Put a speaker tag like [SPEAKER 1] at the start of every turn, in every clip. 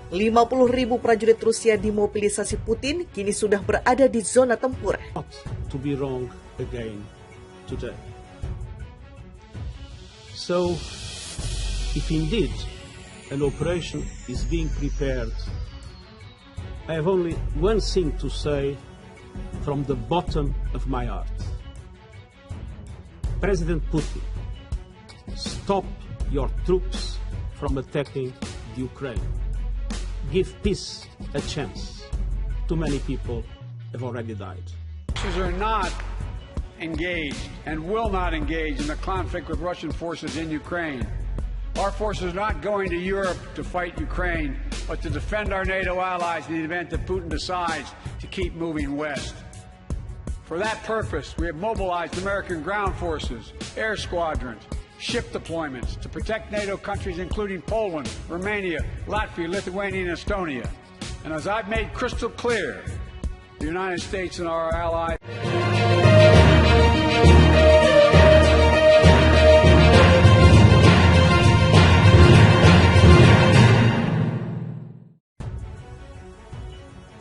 [SPEAKER 1] 50.000 prajurit Rusia dimobilisasi Putin kini sudah berada di zona tempur.
[SPEAKER 2] Not to be wrong again today. So, if indeed an operation is being prepared, I have only one thing to say from the bottom of my heart. President Putin, stop your troops from attacking the Ukraine. Give peace a chance. Too many people have already died.
[SPEAKER 3] Forces are not engaged and will not engage in the conflict with Russian forces in Ukraine. Our forces are not going to Europe to fight Ukraine, but to defend our NATO allies in the event that Putin decides to keep moving west. For that purpose, we have mobilized American ground forces, air squadrons, ship deployments to protect NATO countries including Poland, Romania, Latvia, Lithuania, and Estonia. And as I've made crystal clear, the United States and our allies.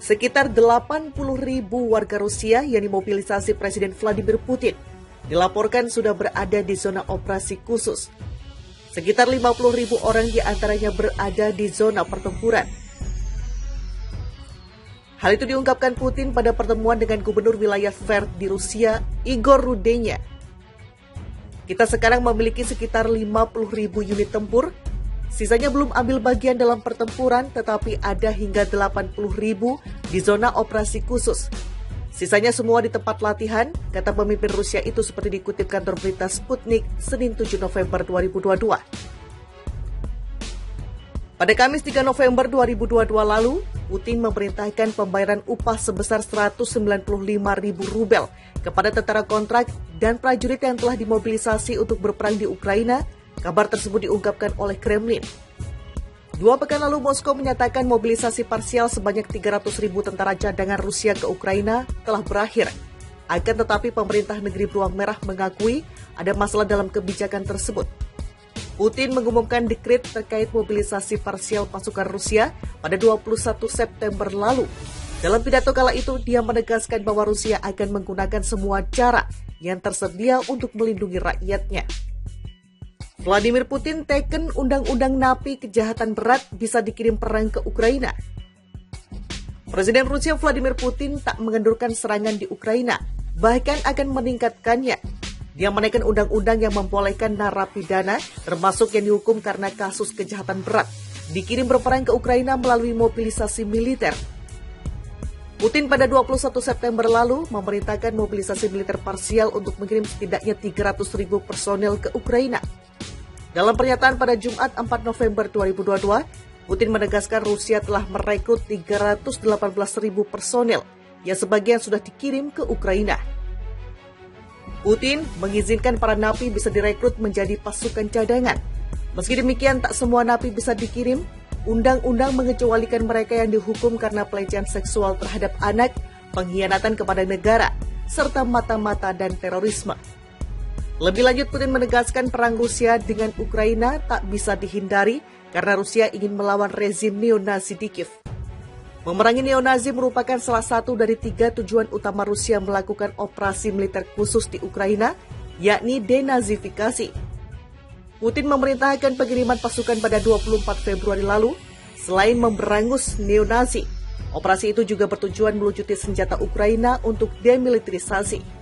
[SPEAKER 1] Sekitar 80.000 warga Rusia yang dimobilisasi Presiden Vladimir Putin dilaporkan sudah berada di zona operasi khusus. Sekitar 50.000 orang diantaranya berada di zona pertempuran. Hal itu diungkapkan Putin pada pertemuan dengan Gubernur wilayah Tver di Rusia, Igor Rudenya. Kita sekarang memiliki sekitar 50.000 unit tempur. Sisanya belum ambil bagian dalam pertempuran, tetapi ada hingga 80.000 di zona operasi khusus. Sisanya semua di tempat latihan, kata pemimpin Rusia itu seperti dikutip kantor berita Sputnik, Senin 7 November 2022. Pada Kamis 3 November 2022 lalu, Putin memerintahkan pembayaran upah sebesar 195.000 rubel kepada tentara kontrak dan prajurit yang telah dimobilisasi untuk berperang di Ukraina. Kabar tersebut diungkapkan oleh Kremlin. 2 pekan lalu Moskow menyatakan mobilisasi parsial sebanyak 300.000 tentara cadangan Rusia ke Ukraina telah berakhir. Akan tetapi pemerintah negeri Beruang Merah mengakui ada masalah dalam kebijakan tersebut. Putin mengumumkan dekret terkait mobilisasi parsial pasukan Rusia pada 21 September lalu. Dalam pidato kala itu, dia menegaskan bahwa Rusia akan menggunakan semua cara yang tersedia untuk melindungi rakyatnya. Vladimir Putin teken undang-undang napi kejahatan berat bisa dikirim perang ke Ukraina. Presiden Rusia Vladimir Putin tak mengendurkan serangan di Ukraina, bahkan akan meningkatkannya. Dia menaikkan undang-undang yang membolehkan narapidana, termasuk yang dihukum karena kasus kejahatan berat, dikirim berperang ke Ukraina melalui mobilisasi militer. Putin pada 21 September lalu memerintahkan mobilisasi militer parsial untuk mengirim setidaknya 300.000 personel ke Ukraina. Dalam pernyataan pada Jumat 4 November 2022, Putin menegaskan Rusia telah merekrut 318.000 personel yang sebagian sudah dikirim ke Ukraina. Putin mengizinkan para napi bisa direkrut menjadi pasukan cadangan. Meski demikian, tak semua napi bisa dikirim. Undang-undang mengecualikan mereka yang dihukum karena pelecehan seksual terhadap anak, pengkhianatan kepada negara, serta mata-mata dan terorisme. Lebih lanjut, Putin menegaskan perang Rusia dengan Ukraina tak bisa dihindari karena Rusia ingin melawan rezim neo-Nazi di Kiev. Memerangi neo-Nazi merupakan salah satu dari 3 tujuan utama Rusia melakukan operasi militer khusus di Ukraina, yakni denazifikasi. Putin memerintahkan pengiriman pasukan pada 24 Februari lalu. Selain memberangus neo-Nazi, operasi itu juga bertujuan melucuti senjata Ukraina untuk demilitarisasi.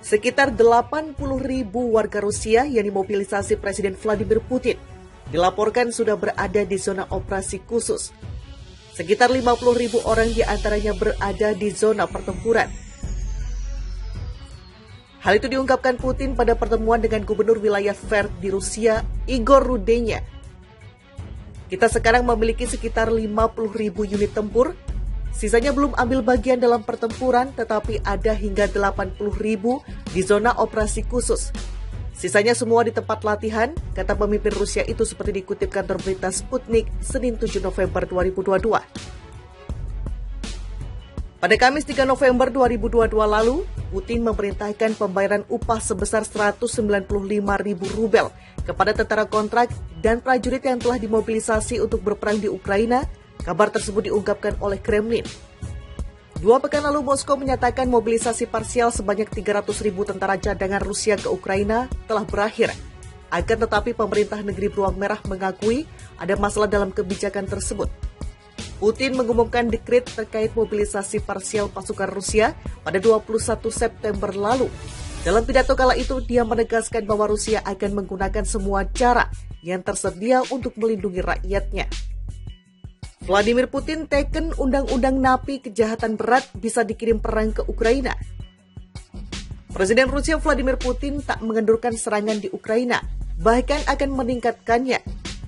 [SPEAKER 1] Sekitar 80.000 warga Rusia yang dimobilisasi Presiden Vladimir Putin dilaporkan sudah berada di zona operasi khusus. Sekitar 50.000 orang diantaranya berada di zona pertempuran. Hal itu diungkapkan Putin pada pertemuan dengan Gubernur wilayah Tver di Rusia, Igor Rudenya. Kita sekarang memiliki sekitar 50.000 unit tempur. Sisanya belum ambil bagian dalam pertempuran, tetapi ada hingga 80.000 di zona operasi khusus. Sisanya semua di tempat latihan, kata pemimpin Rusia itu seperti dikutip kantor berita Sputnik, Senin 7 November 2022. Pada Kamis 3 November 2022 lalu, Putin memerintahkan pembayaran upah sebesar 195.000 rubel kepada tentara kontrak dan prajurit yang telah dimobilisasi untuk berperang di Ukraina. Kabar tersebut diungkapkan oleh Kremlin. 2 pekan lalu, Moskow menyatakan mobilisasi parsial sebanyak 300.000 tentara cadangan Rusia ke Ukraina telah berakhir. Akan tetapi pemerintah negeri beruang merah mengakui ada masalah dalam kebijakan tersebut. Putin mengumumkan dekret terkait mobilisasi parsial pasukan Rusia pada 21 September lalu. Dalam pidato kala itu, dia menegaskan bahwa Rusia akan menggunakan semua cara yang tersedia untuk melindungi rakyatnya. Vladimir Putin teken undang-undang napi kejahatan berat bisa dikirim perang ke Ukraina. Presiden Rusia Vladimir Putin tak mengendurkan serangan di Ukraina, bahkan akan meningkatkannya.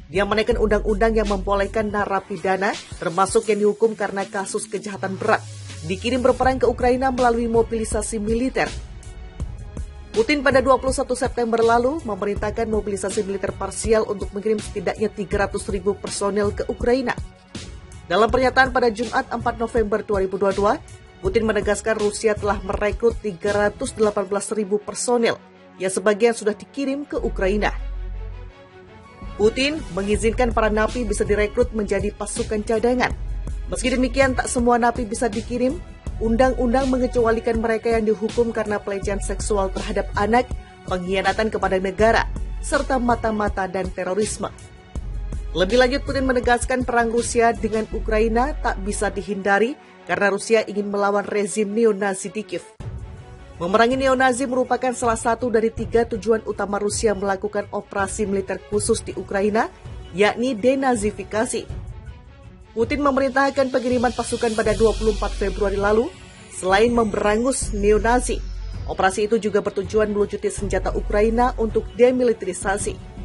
[SPEAKER 1] Dia menaikkan undang-undang yang membolehkan narapidana, termasuk yang dihukum karena kasus kejahatan berat, dikirim berperang ke Ukraina melalui mobilisasi militer. Putin pada 21 September lalu memerintahkan mobilisasi militer parsial untuk mengirim setidaknya 300.000 personel ke Ukraina. Dalam pernyataan pada Jumat 4 November 2022, Putin menegaskan Rusia telah merekrut 318.000 personel, yang sebagian sudah dikirim ke Ukraina. Putin mengizinkan para napi bisa direkrut menjadi pasukan cadangan. Meski demikian, tak semua napi bisa dikirim. Undang-undang mengecualikan mereka yang dihukum karena pelecehan seksual terhadap anak, pengkhianatan kepada negara, serta mata-mata dan terorisme. Lebih lanjut, Putin menegaskan perang Rusia dengan Ukraina tak bisa dihindari karena Rusia ingin melawan rezim neo-Nazi di Kiev. Memerangi neo-Nazi merupakan salah satu dari 3 tujuan utama Rusia melakukan operasi militer khusus di Ukraina, yakni denazifikasi. Putin memerintahkan pengiriman pasukan pada 24 Februari lalu. Selain memberangus neo-Nazi, operasi itu juga bertujuan melucuti senjata Ukraina untuk demilitarisasi.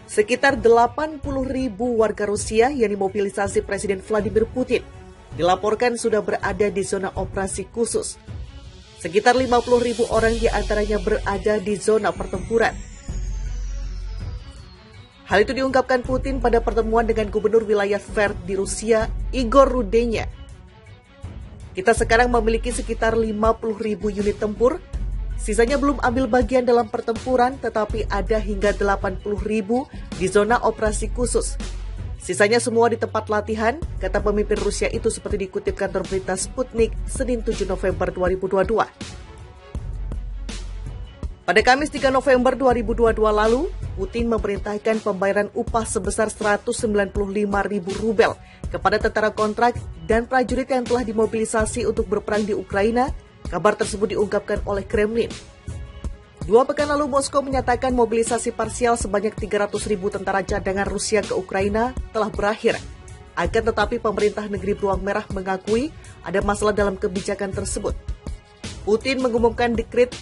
[SPEAKER 1] Sekitar 80.000 warga Rusia yang dimobilisasi Presiden Vladimir Putin dilaporkan sudah berada di zona operasi khusus. Sekitar 50.000 orang diantaranya berada di zona pertempuran. Hal itu diungkapkan Putin pada pertemuan dengan Gubernur wilayah Tver di Rusia, Igor Rudenya. Kita sekarang memiliki sekitar 50.000 unit tempur. Sisanya belum ambil bagian dalam pertempuran, tetapi ada hingga 80.000 di zona operasi khusus. Sisanya semua di tempat latihan, kata pemimpin Rusia itu seperti dikutip kantor berita Sputnik, Senin 7 November 2022. Pada Kamis 3 November 2022 lalu, Putin memerintahkan pembayaran upah sebesar 195.000 rubel kepada tentara kontrak dan prajurit yang telah dimobilisasi untuk berperang di Ukraina. Kabar tersebut diungkapkan oleh Kremlin. 2 pekan lalu, Moskow menyatakan mobilisasi parsial sebanyak 300.000 tentara cadangan Rusia ke Ukraina telah berakhir. Akan tetapi pemerintah negeri beruang merah mengakui ada masalah dalam kebijakan tersebut. Putin mengumumkan dekret